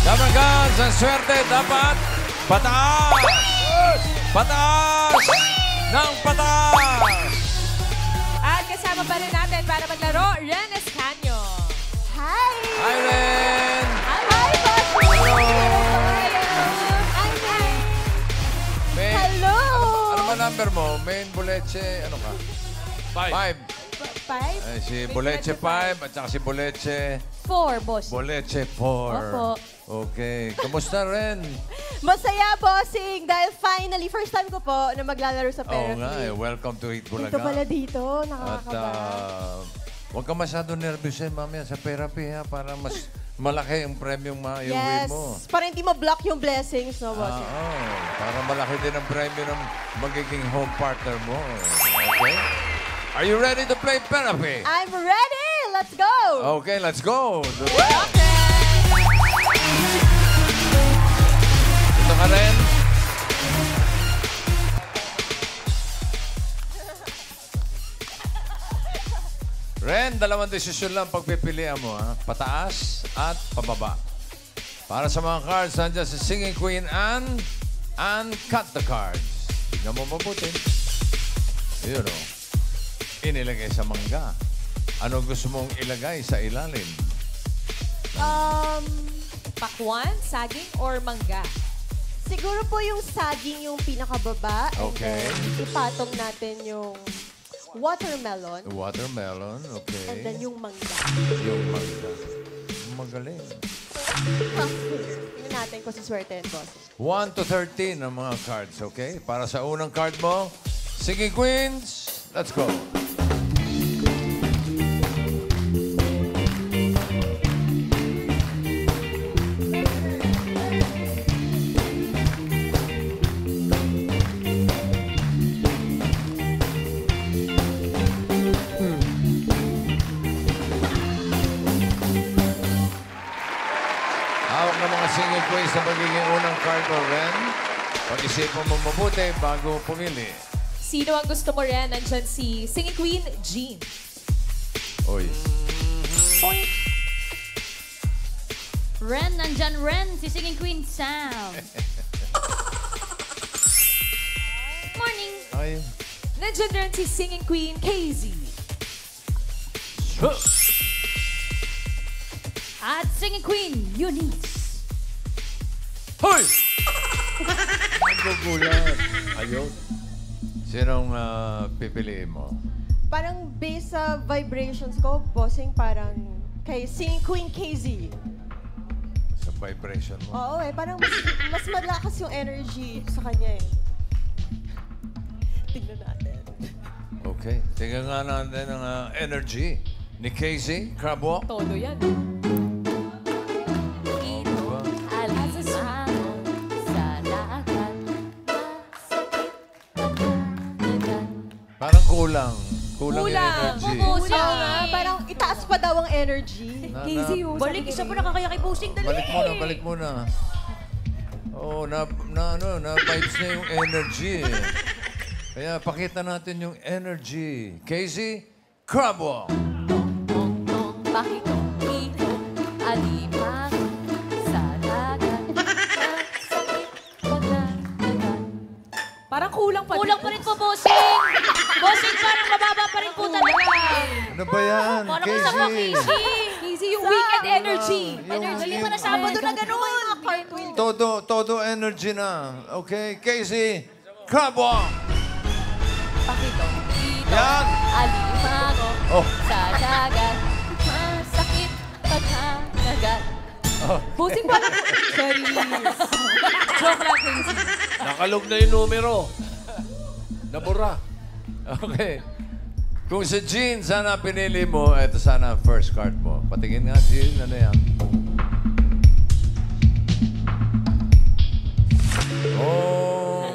Damagan sa swerte dapat pataas! Pataas! Ng pataas! At kasama pa rin natin para maglaro, Ren Escanio. Hi! Hi, Ren! Hi, boss! Main, Hello! Ano ba number mo? Main Boleche, ano ka? 5. 5? Ay, si Boleche 5 at saka si Boleche... 4, boss. Boleche 4. Opo. Okay. Kamusta, Ren? Masaya, bossing! Dahil finally, first time ko po na maglalaro sa Oo Therapy. nga, welcome to Hit Bulaga. Dito pala dito, At nakakaba. huwag ka masyado nervous mamaya sa therapy ha, para mas malaki ang premium maiuwi Yes, mo. para hindi ma-block yung blessings, no, bossing? Para malaki din ang premium ng magiging home partner mo. Okay? Are you ready to play therapy? I'm ready! Let's go! Okay, let's go. Ito ka rin. Ren, dalawang desisyon lang pagpipilian mo. Ha? Pataas at pababa. Para sa mga cards, nandiyan si Singing Queen Anne. Anne, cut the cards. Tignan mo mabuti. Yun o. Inilagay sa mangga. Ano gusto mong ilagay sa ilalim? Pakwan, saging, or mangga? Siguro po yung saging yung pinakababa. Okay. And then, ipatong natin yung watermelon. Watermelon, okay. And then yung mangga. Yung mangga. Magaling. Tingnan natin kung siswerte yan, boss. 1 to 13 ang mga cards, okay? Para sa unang card mo, Singing Queens, let's go. Hawak ng mga Singing Queens sa magiging unang card mo, Ren. Pag-isipan mo mabuti bago pumili. Sino ang gusto mo, Ren? Nandyan si Singing Queen, Jean. Oy. Ren, nandyan Ren, si Singing Queen Sam. Morning. Ay. Nandyan rin si Singing Queen, KZ. At Singing Queen, Eunice. Hoy! Nagugulat. Ayun. Sinong pipiliin mo? Parang based sa vibrations ko, bossing parang kay Singing Queen KZ. Sa vibration mo? Oo parang mas malakas yung energy sa kanya eh. Tignan natin. Okay. Tingnan nga natin ang energy ni Casey Crabwalk. Todo yan. Diba? Alimango sa dagat. Parang kulang. Kulang yung Kulang. energy. Oo nga, parang itaas pa daw ang energy. KZ, oh. Balik, isa pa nakakaya kay Pusing. Dali. Balik muna. Oo, na-vibes na yung energy eh. Kaya pakita natin yung energy. Casey Crabwalk. Bakit ito? Alimango sa dagat. Sakit pagdagat. Parang kulang pa Kulang pa rin po, Bossing. Bossing, parang mababa pa rin po talaga. Ano ba yan, Parang isa pa, Casey? Casey. KZ, yung weekend energy. Energy pa na Sabado na ganun. Todo energy na. Okay, Casey Crabwalk. Pakito. Dito. Yan. Alimango Oh. sa dagat. Masakit pagkakagat. Busing pa lang. Sorry. Joke lang, KZ. Nakalog na yung numero. Nabura. Okay. Kung si Jean sana pinili mo, ito sana ang first card mo. Patingin nga, Jean. Ano yan? Oh.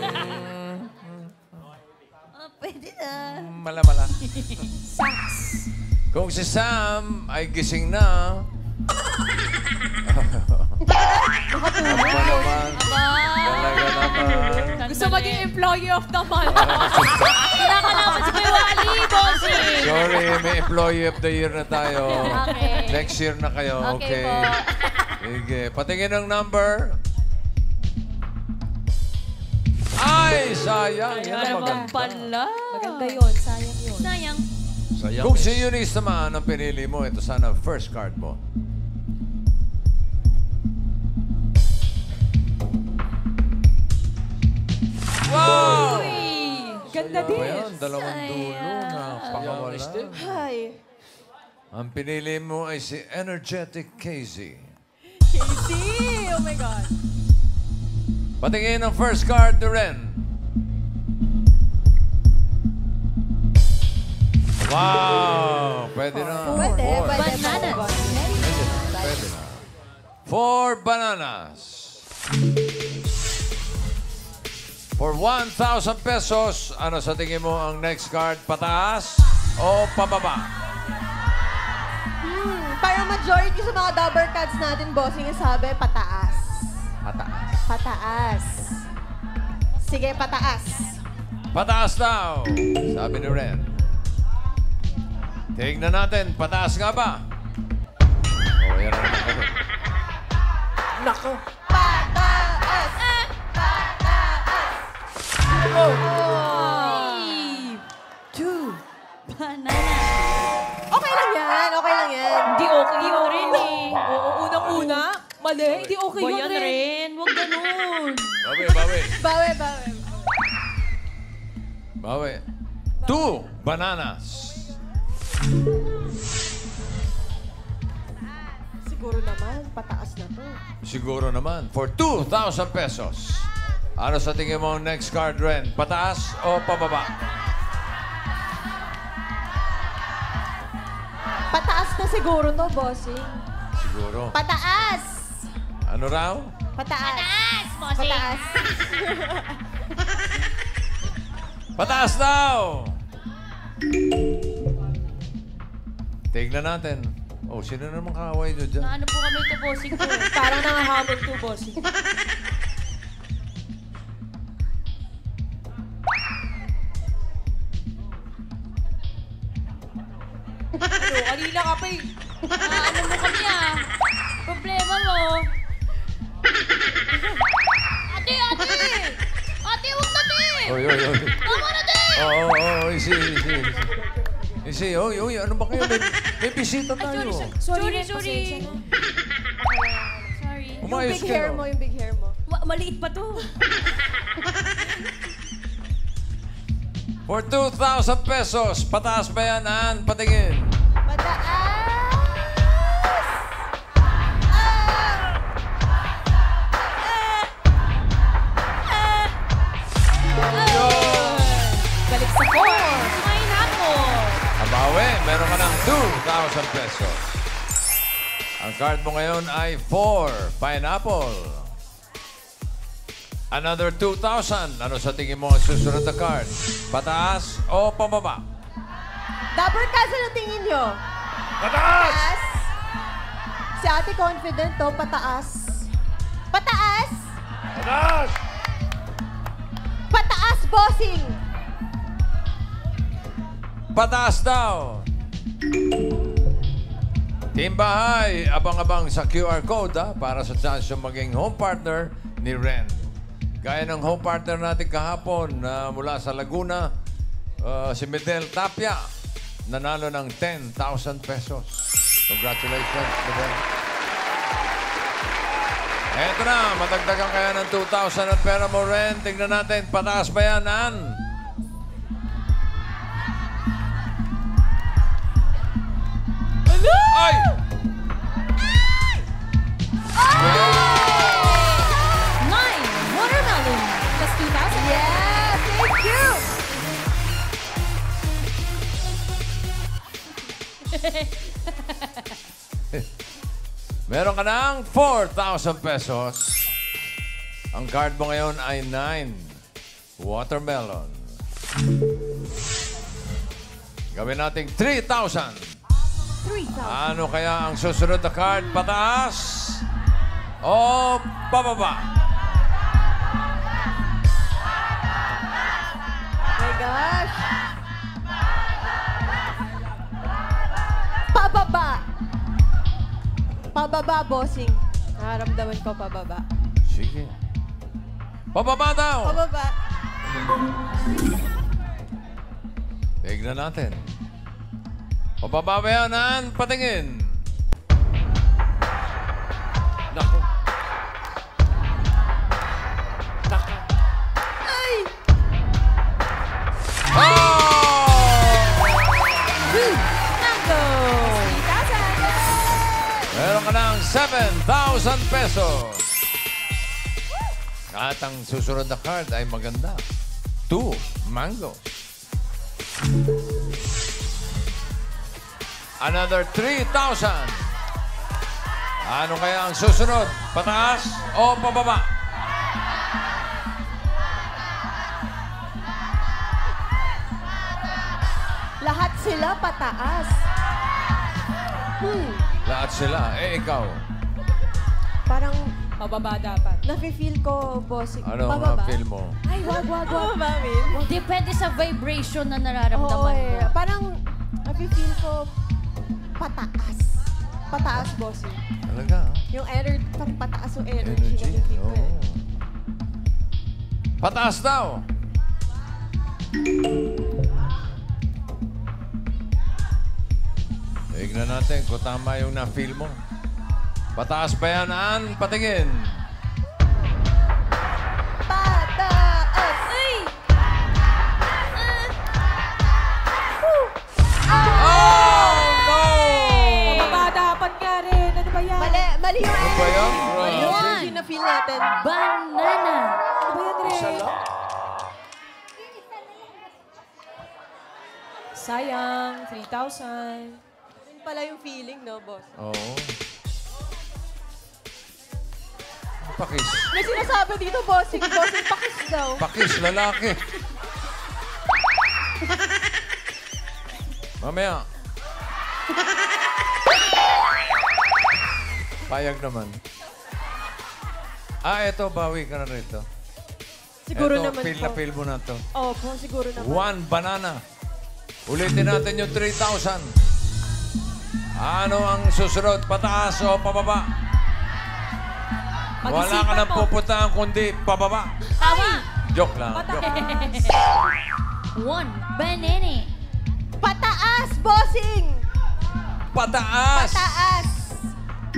Pwede na. Mala-mala. Sax. Kung si Sam ay gising na, Ako naman. Talaga naman. Gusto maging employee of the month. Kinakalaman si Kuya Wally, bossing. Sorry, may employee of the year na tayo. Okay. Next year na kayo, Okay okay? po. Sige, patingin ng number. Ay, sayang. Yan ang Naman maganda. pala. Maganda yun. Sayang yun. Sayang. Sayang. Kung si Eunice naman ang pinili mo, ito sana first card mo. Wow! Uy! Ganda Ano din. ba yan? Dalawang dulo na Sayang, pakawala. Esther. Hi. Ang pinili mo ay si Energetic Casey. Casey! Oh my God. Patingin ang first card ni Ren. Wow! Pwede na. Pwede, Four. pwede. Bananas. Pwede na. 4 bananas. For 1,000 pesos, ano sa tingin mo ang next card? Pataas o pababa? Parang majority sa mga double cards natin, bossing, yung sabi, pataas. Pataas. Pataas. Sige, pataas. Pataas daw, sabi ni Ren. Tingnan natin, pataas nga ba? Oh, yan na naman kami. Nako. Pataas! Ay! 2. Banana. Okay lang yan, okay lang yan. Hindi okay Hindi yun. mo rin eh. Oo, unang-una. Mali. Hindi okay Ba yun yan rin. rin? Huwag ganun. Bawi, bawi. Bawi, bawi. Bawi. 2 bananas. Siguro naman, pataas na to. Siguro naman, for 2,000 pesos. Ano sa tingin mo ang next card, Ren? Pataas o pababa? Pataas na siguro to, bossing. Siguro. Pataas! Ano raw? Pataas. Taas, bossing. Pataas. Pataas daw! Tignan natin. Oh, sino naman kaaway nyo dyan? Ano po kami ito, bossing ko? Parang nangahamon to, bossing. Ano, kanina ka pa eh. Ano mo kami ah? Problema mo. Ate, ate! Ate, huwag na, te! Oy, oy, oy. Tama na, te! Oo, easy. Oy, ano ba kayo? May bisita tayo. Sorry, Ren, sorry. pasensya na. Sorry. Yung Umayos big hair kayo. mo, yung big hair mo. Maliit pa to. For 2,000 pesos, pataas ba yan, Ann? Patingin. Pataas! Balik sa 4. Kumain ako. Abawi, meron ka ng 2,000 pesos. Ang card mo ngayon ay 4, pineapple. Another 2,000. Ano sa tingin mo ang susunod na card? Pataas o pababa? Double cards, ano tingin nyo? Pataas! Pataas? Si ate confident to, pataas. Pataas? Pataas! Pataas, bossing! Pataas daw. Team Bahay, abang-abang sa QR code para sa chance yung maging home partner ni Ren. Gaya ng home partner natin kahapon na mula sa Laguna, si Medel Tapia, nanalo ng 10,000 pesos. Congratulations, Medel. Eto na, madagdagan kaya ng 2,000 at pera mo, Ren. Tingnan natin, pataas ba yan, Ann? Ay! Nine, watermelon. Plus 2,000. Yeah, thank you! Meron ka ng 4,000 pesos. Ang card mo ngayon ay 9. Watermelon. Gawin nating 3,000. 3,000. Ano kaya ang susunod na card? Pataas o pababa? Oh my gosh! Pababa! Pababa, bossing. Nararamdaman ko pababa. Sige. Pababa daw. Pababa. Tignan natin. Pababa ba yan, Ann? Patingin. Nako. Nako. Ay! Oh! Mango! 3,000! Meron ka ng 7,000 pesos. At ang susunod na card ay maganda. 2 mango. Another 3,000. Ano kaya ang susunod? Pataas o pababa? Lahat sila pataas. Lahat sila. Eh, ikaw. Parang Pababa dapat. nafe-feel ko, bossing. Ano ang Pababa. feel mo? Ay, wag. Pababa, Min. Depende sa vibration na Oo, nararamdaman mo. eh. Parang nafe-feel ko pataas. Pataas, bossing. Talaga, ha? Yung energy, parang pataas yung energy. Energy. nafe-feel ko Oo. eh. Pataas daw. Tignan natin kung tama yung na-feel mo. Pataas ba yan, Ann? Patingin. Pataas! Ay! Oh, no! Pababa dapat nga rin. Ano ba yan? Mali yung Ano ba yan? Mali yung Grabe. energy na feel natin. Banana! Ano ba yan, Ren? Isa lang. Sayang. 3,000. Yun pala yung feeling, no, boss? Oo. Pakis. May sinasabi dito, bossing. Bossing, pakis daw. Pakis, lalaki. Mamaya. Payag naman. Eto, bawi ka na rito. Siguro Eto, naman feel po. na feel mo na to. Opo, siguro naman. 1 banana. Ulitin natin yung 3,000. Ano ang susunod? Pataas o pababa? Wala ka Mag-isipan nang mo. pupuntahan kundi pababa. Tama! Joke lang. Joke. Pataas. 1 banana. Pataas, bossing! Pataas! Pataas!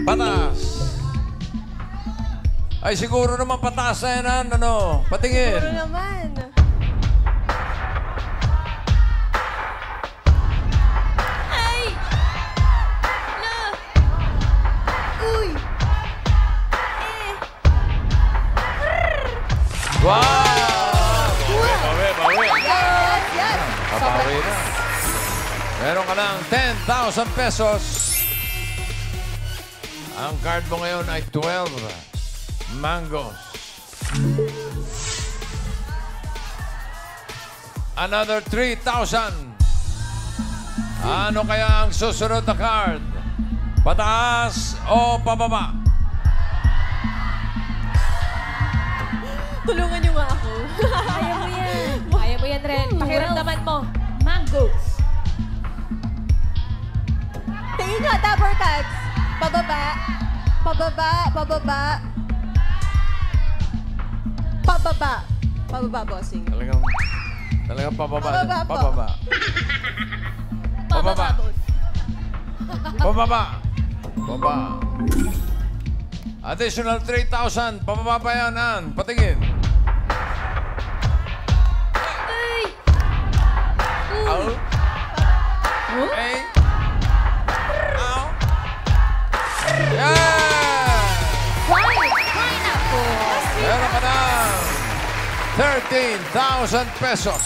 Pataas! Ay, siguro naman pataas na yan, Ann. Ano? Patingin. Siguro naman. Ay! No! Uy! Wow! Bawi, bawi. Yes, yes! Papawi na. Meron ka ng 10,000 pesos. Ang card mo ngayon ay 12 mangoes. Another 3,000. Ano kaya ang susunod na card? Pataas o pababa? Tulungan niyo nga ako. Kaya mo yan. Kaya mo yan, Ren. Pakiramdaman mo. Mangoes. Tingin nga, Dabber Cats. Pababa. Pababa. Pababa. Pababa. Pababa, bossing. Talagang pababa. Pababa po. Pababa. Pababa. boss. Pababa. Pababa. Additional 3,000. Pababa pa yan, Ann. Patingin. Ay! Ow. Hey. Ow. Yeah! Pineapple. Meron ka ng 13,000 pesos.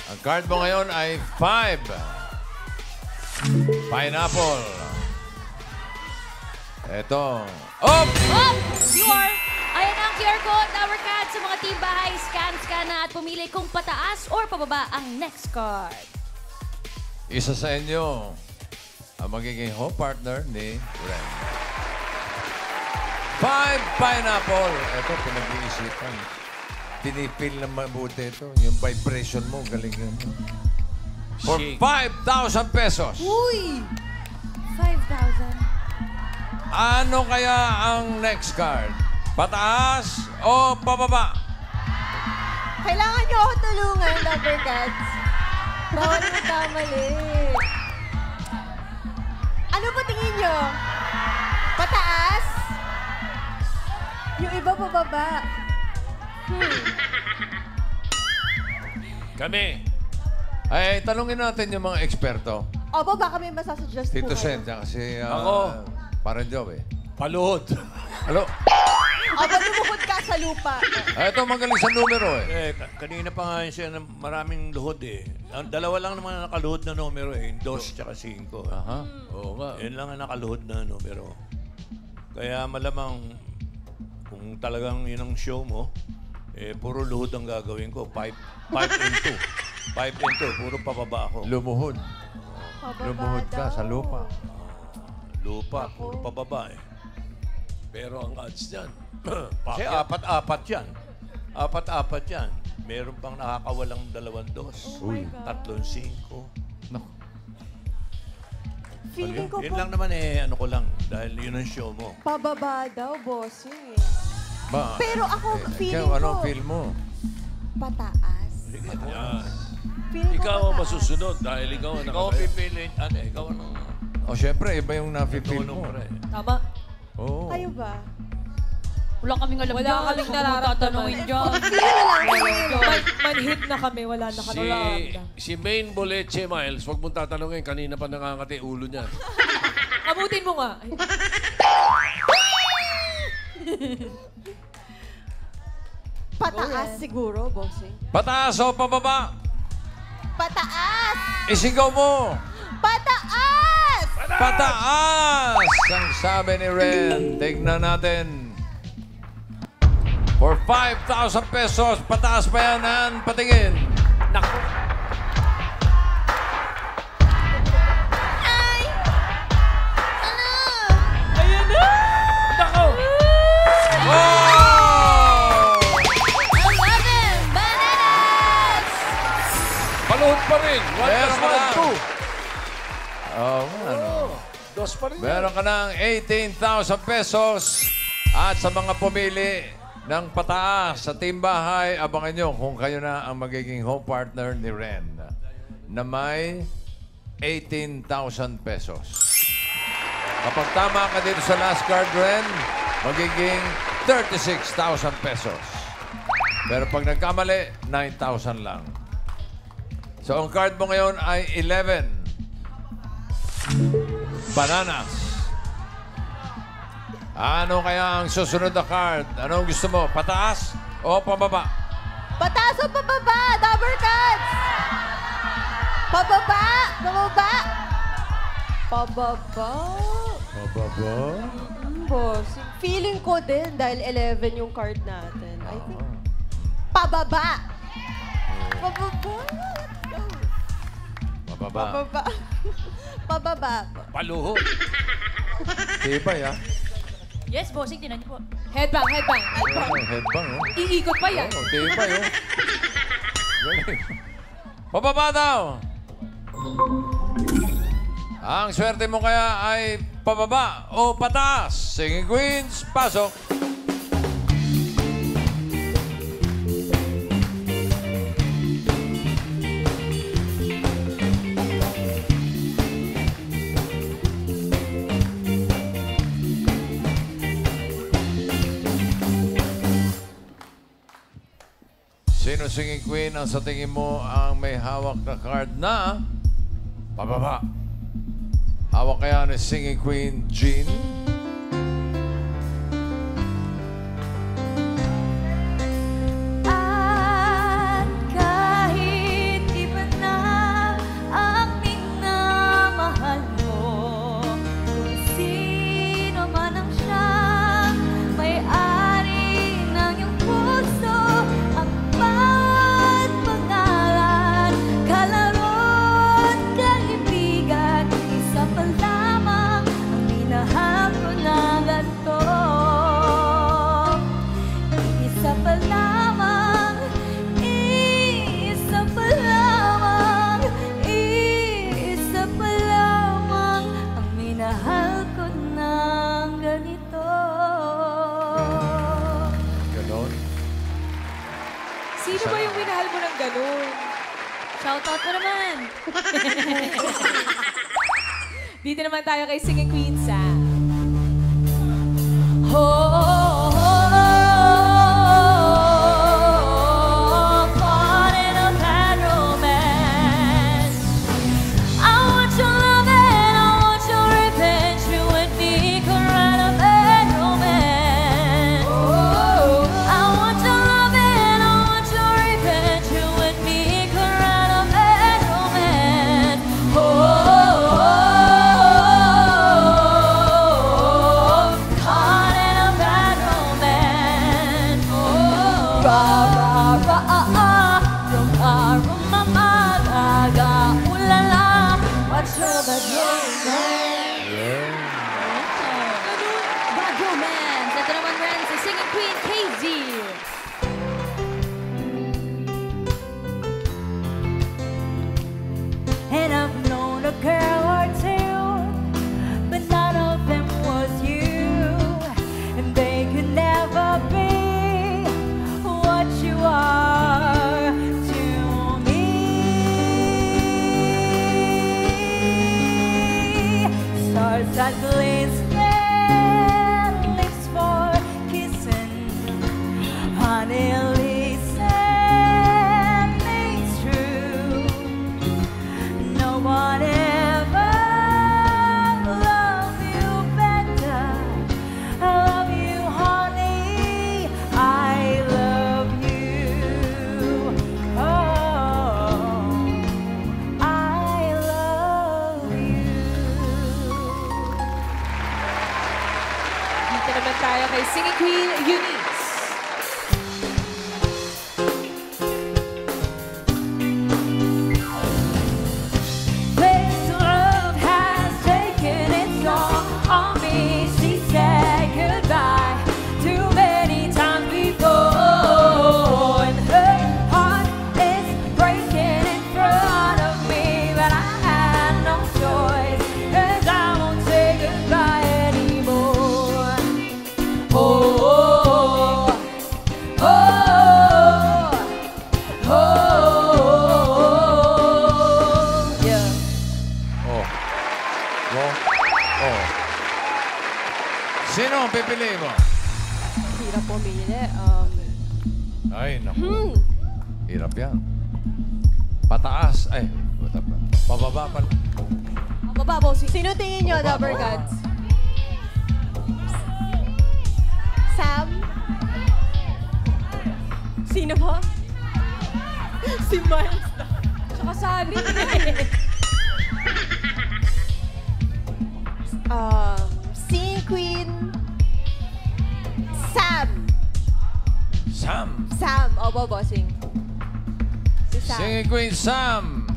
Ang card mo ngayon ay 5. Pineapple. Ito. Up! Oh! You are! Ayan ang QR code, Tower Cat. Sa mga team bahay, scan na at pumili kung pataas or pababa ang next card. Isa sa inyo ang magiging home partner ni Ren. 5 pineapple. Ito, pinag-iisipan. Tinipil na mabuti ito. Yung vibration mo, galingan mo. For Shake. 5,000 pesos. Uy! 5,000. Ano kaya ang next card? Pataas o pababa? Kailangan niyo ako tulungan, Lover Cats. Bawal magkamali. Ano po tingin niyo? Pataas? Yung iba pababa. Kami. Ay, tanungin natin yung mga eksperto. Opo, baka may masasuggest Tito po Sen, kayo. kasi Ako. parang job eh. Paluhod. Hello? Opo, lumukod ka sa lupa. Ito magaling sa numero eh. Kanina pa nga yun siya ng maraming luhod eh. Ang dalawa lang naman ang nakaluhod na numero eh. Yung 2 tsaka 5. Aha. Oo nga. Yan lang ang nakaluhod na numero. Kaya malamang kung talagang yun ang show mo, eh, puro luhod ang gagawin ko. 5 and 2. 5 and 2. Puro pababa ako. Lumuhod. Pababa Lumuhod ka daw. sa lupa. Lupa. Puro pababa eh. Pero ang odds niyan, Kasi apat-apat yan. Apat-apat yan. Meron pang nakakawalang 2. Oh my God. 3, 5. Naku. Feeling ko Yun po, lang naman eh, ano ko lang. Dahil yun ang show mo. pababa daw, bossing. Pero ako, feeling ikaw, anong ko, feel mo? pataas. Sige, yan. Feeling ko Ikaw ang pataas. masusunod dahil ikaw ang ikaw ang nakatayo. pipiliin. Ano, ikaw ang O syempre, iba yung nafe-feel mo. numero eh. Tama. Oo. Kayo ba? Wala kaming alam Wala dyan. kaming Huwag mo nararamdaman. tatanungin dyan. Manhid na kami, wala na kami. Si Maine Boleche Miles, huwag mong tatanungin, kanina pa nangangati ulo niya. Abutin mo nga. Ay, Pataas siguro, bossing. Pataas o pababa? Pataas! Isigaw mo! Pataas! Pataas! Ang sabi ni Ren. Tignan natin. For 5,000 pesos, pataas pa yan, Han? Patingin. Naku! ayan na! Naku! Oh! 11 bananas! Paluhod pa rin. 1 Meron plus ka lang. 1, 2. Oh, ano? Dos pa rin. Meron ka ng 18,000 pesos. At sa mga pumili ng pataas sa timbahay, abangan nyo kung kayo na ang magiging home partner ni Ren na may 18,000 pesos. Kapag tama ka dito sa last card, Ren, magiging 36,000 pesos. Pero pag nagkamali, 9,000 lang. So, ang card mo ngayon ay 11. Bananas. Ano kaya ang susunod na card? Anong gusto mo? Pataas o pababa? Pataas o pababa? Double Cats! Pababa! Pababa! Pababa? Pababa? Bossing. Feeling ko din dahil 11 yung card natin. I think, pababa! Pababa! Let's go! Pababa. Pababa. Pababa. Paluhod. Tibay, ha? Yes, bossing, tinan niyo po. Headbang, headbang. Oh, headbang, oh. Iikot pa yan. Oh, tibay, oh. Galing. Pababa daw. Ang swerte mo kaya ay pababa o pataas. Singing Queens, pasok. Sino singing queen ang sa tingin mo ang may hawak na card na pababa? Hawak kaya ni singing queen Jean? At kahit iba na ang minamahal mo, kung sino man ang siyang may-ari ng iyong puso, ang bawat pangalan, kalaro at kaibigan, isa pa lamang ang minahal ko. ganun. Shoutout mo naman. Dito naman tayo kay Singing Queen Sa. Caught in a bad romance. I want your love and I want your revenge. You and me could write a bad romance. I want your love and I want your revenge. You and me could write a bad romance. Caught in a bad romance. What's your bad romance? Bad romance. Ito naman rin si Singing Queen KZ. And I've known a girl or two, but none of them was you. And they could never be what you are to me. Stars that glisten, lips for kissing, honey, listen, it's true. No one ever loved you better. I love you, honey. I love you. Oh, I love you. Dito naman tayo kay Singing Queen Eunice. This love has taken its toll on me. She said goodbye too many times before, and her heart is breaking in front of me. But I had no choice, 'cause I won't say goodbye anymore. Oh, oh, oh, oh, yeah. Oh. Oh. Sino ang pipili mo? Hirap pumili. Ay, naku. Hirap yan. Pataas. Ay, pababa pala. Baba, bossing. Sino tingin nyo, Baba, Dabber baba. Gods? Sam? Sino po? Si Miles. Tsaka Sally. Singing Queen Sam. Sam. Sam. Opo, bossing. Si Sam. Singing Queen Sam.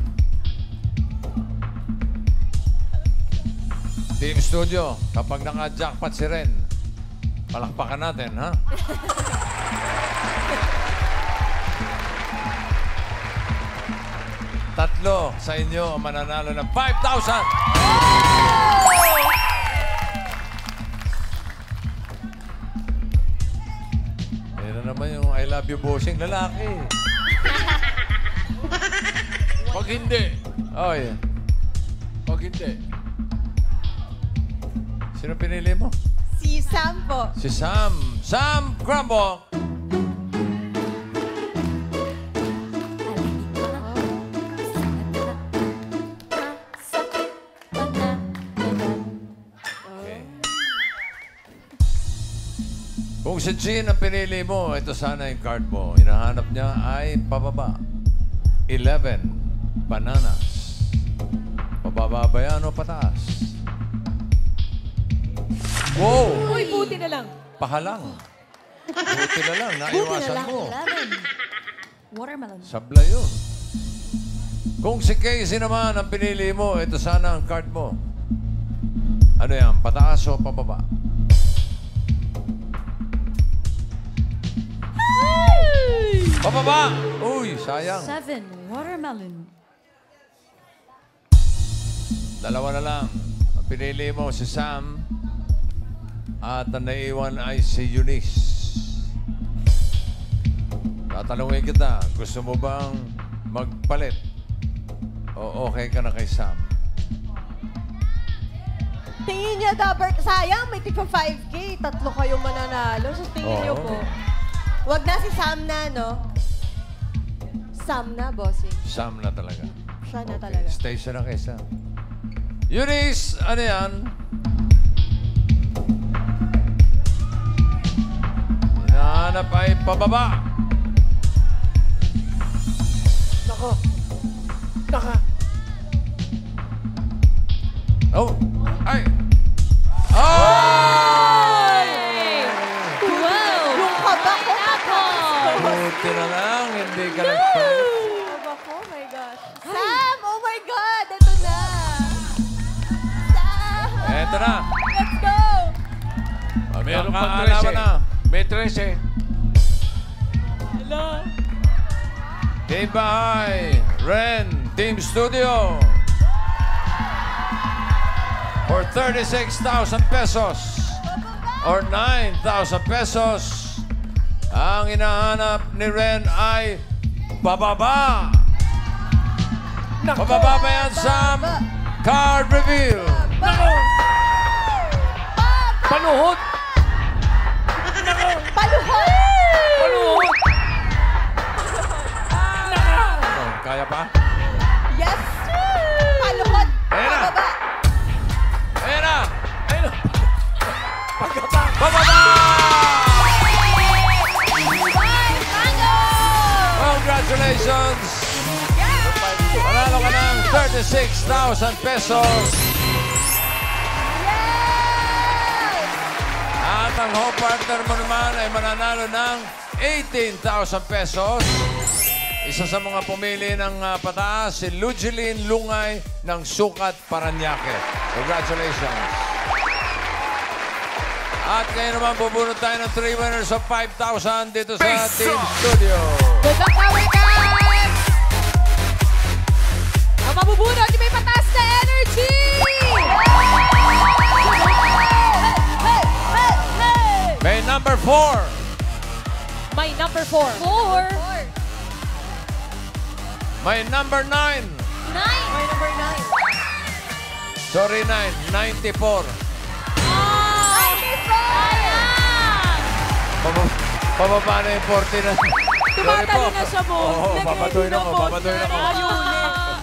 Team Studio, kapag naka-jackpot si Ren, palakpakan natin, ha? Tatlo sa inyo ang mananalo ng 5,000! Meron naman yung I love you bossing lalaki. Pag hindi. Oh, yeah. Pag hindi. Sino pinili mo? Si Sam po. Si Sam. Sam Crumbo. Kung si Jean ang pinili mo, ito sana yung card mo. Hinahanap niya ay pababa. 11 bananas. Pababa ba yan o pataas? Wow! Uy, buti na lang. Pahalang. Buti na lang. Naiwasan mo. 11. Watermelon. Sabla yun. Kung si Casey naman ang pinili mo, ito sana ang card mo. Ano yan? Pataas o pababa? Pababa! Uy, sayang. 7. Watermelon. Dalawa na lang. Ang pinili mo si Sam at ang naiwan ay si Eunice. Tatanungin kita, gusto mo bang magpalit. O okay ka na kay Sam? Tingin niya, Dabber, sayang, may tigpa 5K. Tatlo kayong mananalo. So, tingin niyo Oo. po. Wag na si Sam na, no? Sam na, bossing. Sam na talaga. Siya na talaga. Stay siya na kay Sam. Eunice, ano yan? Hinahanap ay pababa. Nako. Naka. Oh! Ay! Oh! Wow! Yung kaba ko. Buti na lang, hindi ka nagpalit. Kaba ko, oh my gosh. Sam, oh my God, ito na. Sam! Eto na. Let's go! Meron pa Magkakaalaman 13. na. May 13. Hello? Team Bahay, Ren, Team Studio. For 36,000 pesos or 9,000 pesos, ang hinahanap ni Ren ay pababa. Pababa ba yan, Sam? Card reveal. Panuhot! Paluhod! Panuhot! Ano, kaya pa? Yes! Paluhod! Ayan na. Pababa! Ayan na. Ayun. Pababa! Congratulations! Manalo ka ng 36,000 pesos. At ang home partner mo naman ay mananalo ng 18,000 pesos. Isa sa mga pumili ng pataas, si Lugeline Lungay ng Sukat, Paranaque. Congratulations! At ngayon naman, bubunot tayo ng 3 winners of 5,000 dito sa Team Studio. Good luck, Power Cats! Ang mabubunot, yung may pataas na energy! May number 4. May number 4. 4? May number 9. 9. May number 9. Sorry, 9. 94. Pababa na yung 40 na. Tumatalo na siya, boss. Oo, Nag-ready babatuin na, ako, boss. babatuin ako. Ayun.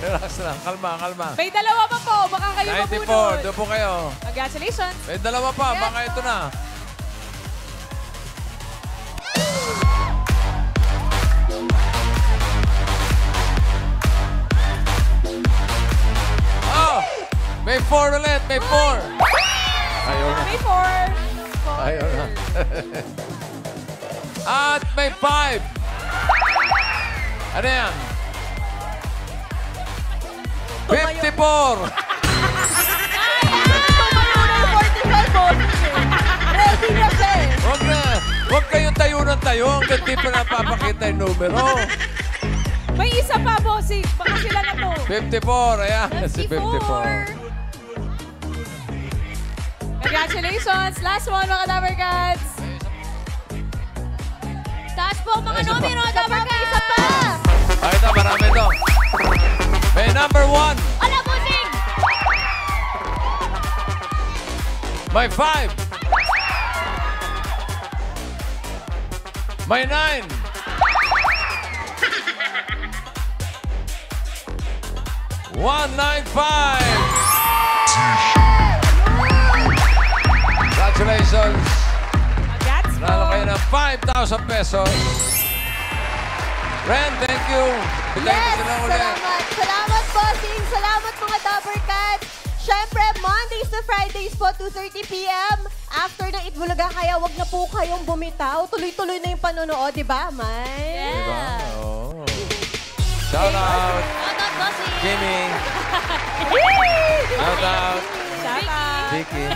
Relax lang, kalma, kalma. May dalawa pa po. Baka kayo 94, mabunod. doon po kayo. Congratulations. May dalawa pa, baka ito na. Oh! May 4 ulit, may 4. Ayaw na. May 4. Ayaw na. At may 5. Ano yan? 54. Ready na siya eh. Huwag na. Huwag kayong tayo ng tayo hanggang di pa napapakita yung numero. May isa pa, bossing. Baka sila na to. 54. Ayan, si 54. Congratulations. Last one, mga Dabber Cats. Taas po mga Isa pa. numero, Dabber Cats! Isa pa! Ay, ito, marami ito. May number 1. Ala, busing! May 5. May 9. $195. Congratulations. Congrats po. Nalo kayo ng 5,000 pesos. Ren, thank you. Thank Yes! you na ulit. Salamat! Salamat, bossing! Salamat, mga Dabber Cats! Siyempre, Mondays to Fridays po, 2:30 p.m. After ng Itbulaga, kaya wag na po kayong bumitaw. Tuloy-tuloy na yung panonood, di ba, May? Diba? Oh. Shout out. Shout out, bossing! Jimmy. Shout out. Shout out. Vicky.